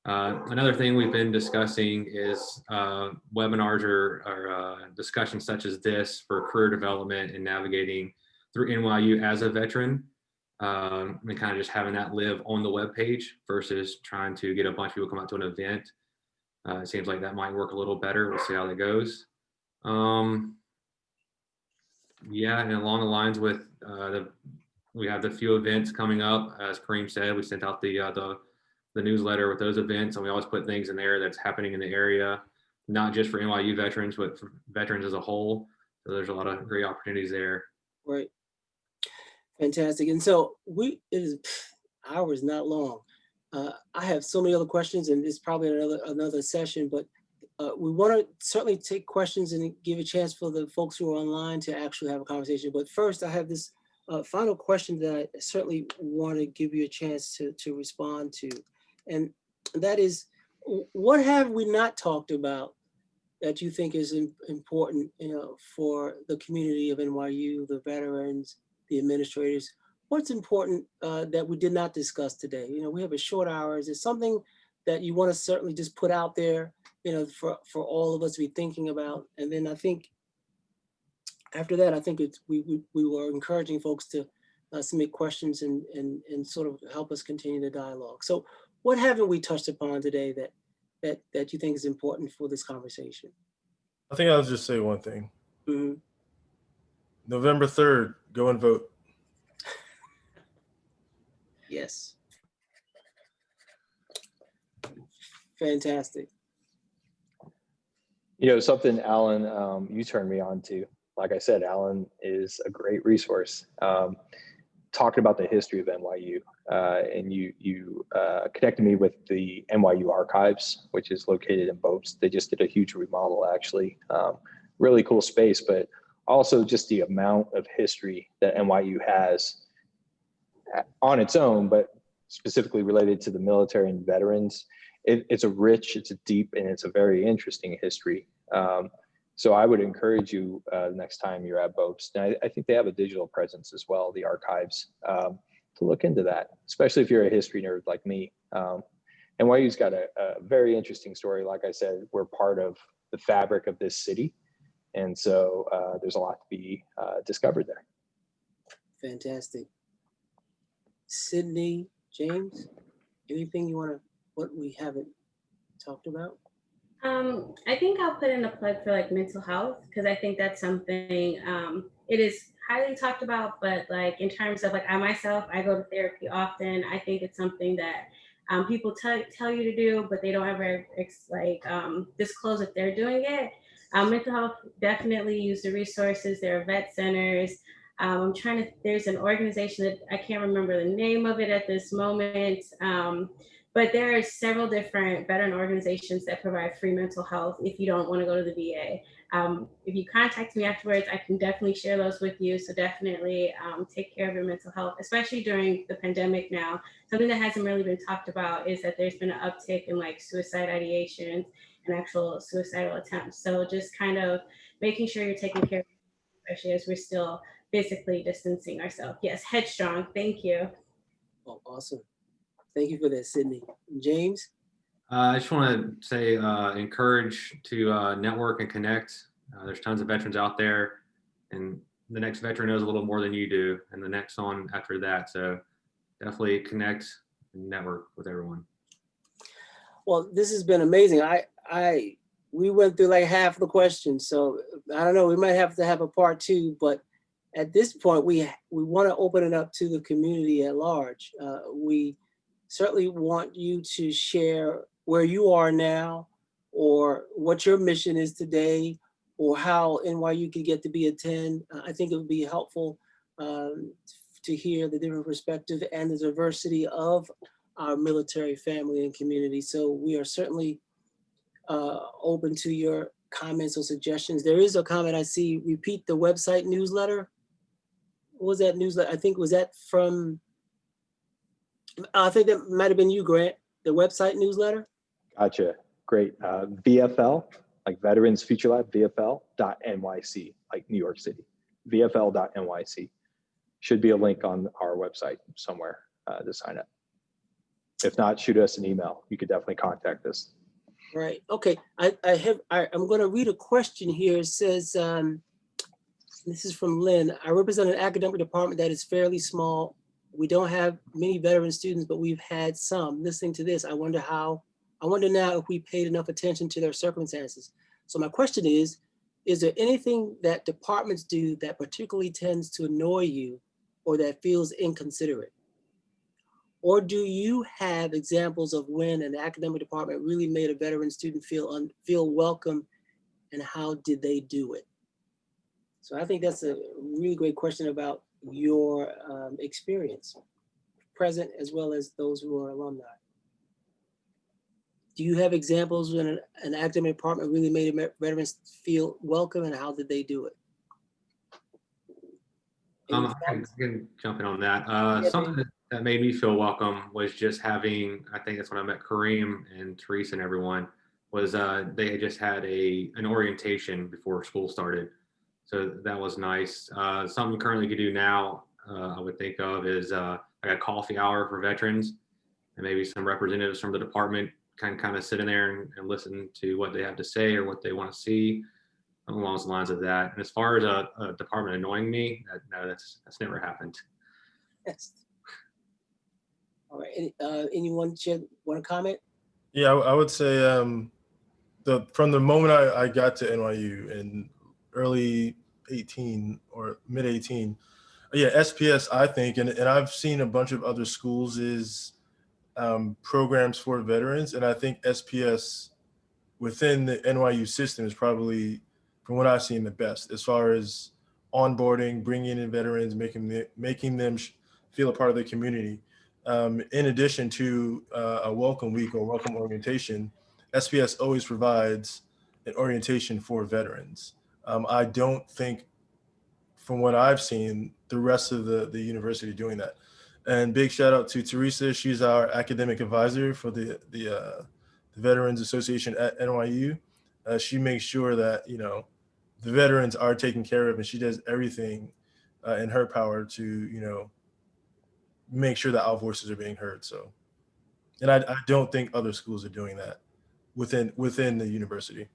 Another thing we've been discussing is webinars or discussions such as this for career development and navigating through NYU as a veteran, and kind of just having that live on the webpage versus trying to get a bunch of people to come out to an event. It seems like that might work a little better. We'll see how that goes. And along the lines with we have the few events coming up. As Kareem said, we sent out the newsletter with those events, and we always put things in there that's happening in the area, not just for NYU veterans, but for veterans as a whole. So there's a lot of great opportunities there. Right. Fantastic. And so hours not long. I have so many other questions, and it's probably another session, but we want to certainly take questions and give a chance for the folks who are online to actually have a conversation. But first, I have this final question that I certainly want to give you a chance to respond to. And that is, what have we not talked about that you think is important, for the community of NYU, the veterans, the administrators? What's important that we did not discuss today? We have a short hour. Is there something that you want to certainly just put out there, you know, for all of us to be thinking about. And then I think after that, I think we were encouraging folks to submit questions and sort of help us continue the dialogue. So what haven't we touched upon today that you think is important for this conversation? I think I'll just say one thing. Mm-hmm. November 3rd, go and vote. Yes. Fantastic. You know, something, Alan, you turned me on to. Like I said, Alan is a great resource. Talking about the history of NYU, and you connected me with the NYU Archives, which is located in Bopes. They just did a huge remodel, actually. Really cool space, but also just the amount of history that NYU has on its own, but specifically related to the military and veterans. It's a rich, it's a deep, and it's a very interesting history. So I would encourage you the next time you're at Bopes, and I think they have a digital presence as well, the archives, to look into that, especially if you're a history nerd like me. NYU's got a very interesting story. Like I said, we're part of the fabric of this city. And so there's a lot to be discovered there. Fantastic. Sydney, James, anything you want to, what we haven't talked about? I think I'll put in a plug for like mental health, because I think that's something, it is highly talked about, but like in terms of like I myself, I go to therapy often. I think it's something that people tell you to do, but they don't ever disclose if they're doing it. Mental health, definitely use the resources. There are vet centers. There's an organization that I can't remember the name of it at this moment. But there are several different veteran organizations that provide free mental health if you don't want to go to the VA. If you contact me afterwards, I can definitely share those with you. So definitely take care of your mental health, especially during the pandemic now. Something that hasn't really been talked about is that there's been an uptick in like suicide ideations and actual suicidal attempts. So just kind of making sure you're taking care of yourself, especially as we're still physically distancing ourselves. Yes, headstrong. Thank you. Oh, awesome. Thank you for that, Sydney. James? I just want to say, encourage to network and connect. There's tons of veterans out there, and the next veteran knows a little more than you do, and the next one after that. So definitely connect and network with everyone. Well, this has been amazing. We went through like half the questions, so I don't know, we might have to have a part 2, but at this point, we want to open it up to the community at large. We certainly want you to share where you are now, or what your mission is today, or how NYU could get to be a 10. I think it would be helpful to hear the different perspective and the diversity of our military family and community. So we are certainly open to your comments or suggestions. There is a comment I see, repeat the website newsletter. What was that newsletter? I think, was that from, I think that might've been you, Grant, the website newsletter? Gotcha. Great. VFL, like Veterans Future Lab, VFL.NYC, like New York City. VFL.NYC. Should be a link on our website somewhere to sign up. If not, shoot us an email. You could definitely contact us. Right. Okay. I'm going to read a question here. It says, this is from Lynn. I represent an academic department that is fairly small. We don't have many veteran students, but we've had some. Listening to this, I wonder now if we paid enough attention to their circumstances. So my question is there anything that departments do that particularly tends to annoy you or that feels inconsiderate? Or do you have examples of when an academic department really made a veteran student feel welcome, and how did they do it? So I think that's a really great question about your experience, present as well as those who are alumni. Do you have examples when an academic department really made veterans feel welcome, and how did they do it? I can jump in on that. Something that made me feel welcome was just having, I think that's when I met Kareem and Teresa and everyone, was they had just had an orientation before school started. So that was nice. Something you currently could do now, I would think of, is like a coffee hour for veterans, and maybe some representatives from the department kind of sit in there and listen to what they have to say or what they want to see along the lines of that. And as far as a department annoying me, no, that's never happened. Yes. All right. Anyone want to comment? Yeah, I would say from the moment I got to NYU in early 18 or mid 18, yeah, SPS, I think, and I've seen a bunch of other schools is programs for veterans. And I think SPS within the NYU system is probably, from what I've seen, the best as far as onboarding, bringing in veterans, making them feel a part of the community. In addition to a welcome week or welcome orientation, SPS always provides an orientation for veterans. I don't think, from what I've seen, the rest of the university doing that. And big shout out to Teresa. She's our academic advisor for the Veterans Association at NYU. She makes sure that, you know, the veterans are taken care of, and she does everything in her power to, you know, make sure that our voices are being heard. So, and I don't think other schools are doing that within the university.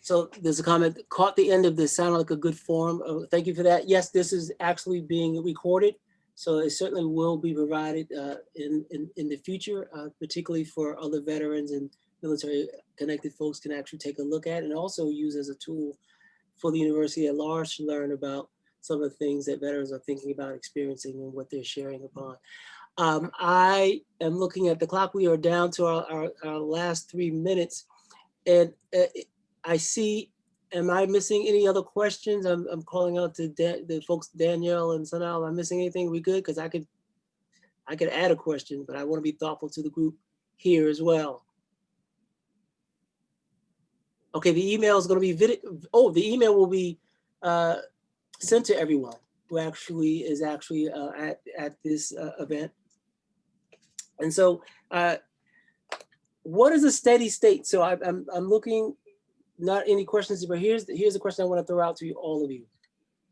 So there's a comment, caught the end of this, sounded like a good forum. Thank you for that. Yes, this is actually being recorded, so it certainly will be provided in the future, particularly for other veterans and military connected folks can actually take a look at and also use as a tool for the university at large to learn about some of the things that veterans are thinking about experiencing and what they're sharing upon. I am looking at the clock. We are down to our last 3 minutes, and I see, am I missing any other questions? I'm calling out to the folks, Danielle and Sanal. Am I missing anything? We good? Because I could add a question, but I want to be thoughtful to the group here as well. Okay, the email is going to be the email will be sent to everyone who is actually at this event. And so, what is a steady state? So I'm looking. Not any questions, but here's the question I want to throw out to all of you.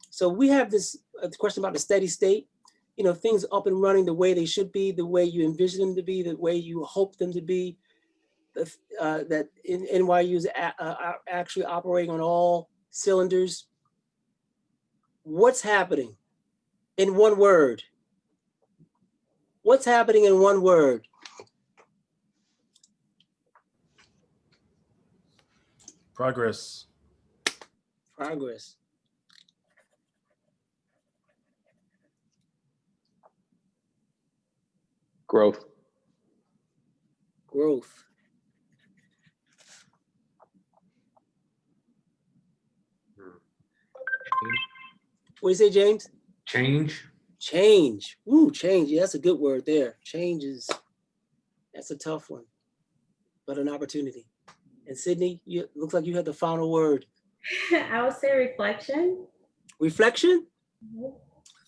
So we have this question about the steady state, you know, things up and running the way they should be, the way you envision them to be, the way you hope them to be, that NYU is actually operating on all cylinders. What's happening in one word? What's happening in one word? Progress. Progress. Growth. Growth. What do you say, James? Change. Change. Ooh, change. Yeah, that's a good word there. Change that's a tough one, but an opportunity. And Sydney, you looks like you had the final word. I would say reflection. Reflection?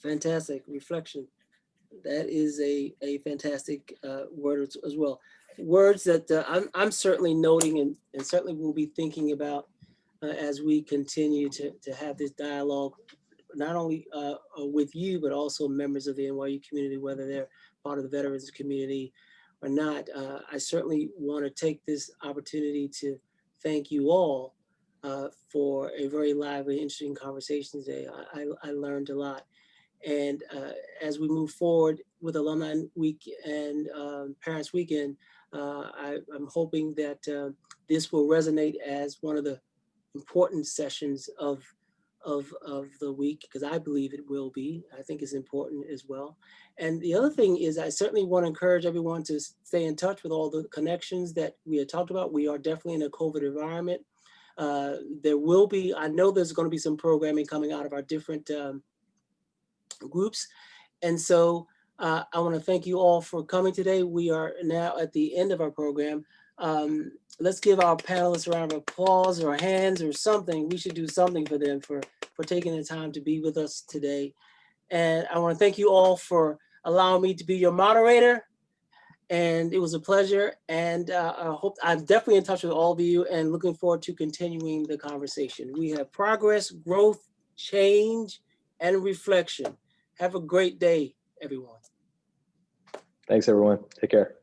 Fantastic. Reflection. That is a fantastic word as well. Words that I'm certainly noting and certainly will be thinking about as we continue to have this dialogue, not only with you, but also members of the NYU community, whether they're part of the veterans community or not. I certainly want to take this opportunity to thank you all for a very lively, interesting conversation today. I learned a lot. And as we move forward with Alumni Week and Parents Weekend, I'm hoping that this will resonate as one of the important sessions of the week, because I believe it will be. I think it's important as well. And the other thing is I certainly want to encourage everyone to stay in touch with all the connections that we had talked about. We are definitely in a COVID environment. There will be, I know there's going to be some programming coming out of our different groups. And so I want to thank you all for coming today. We are now at the end of our program. Let's give our panelists a round of applause or hands or something. We should do something for them for taking the time to be with us today. And I want to thank you all for allowing me to be your moderator. And it was a pleasure. And I hope I'm definitely in touch with all of you and looking forward to continuing the conversation. We have progress, growth, change, and reflection. Have a great day, everyone. Thanks, everyone. Take care.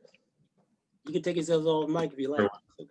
You can take yourselves off mic if you like.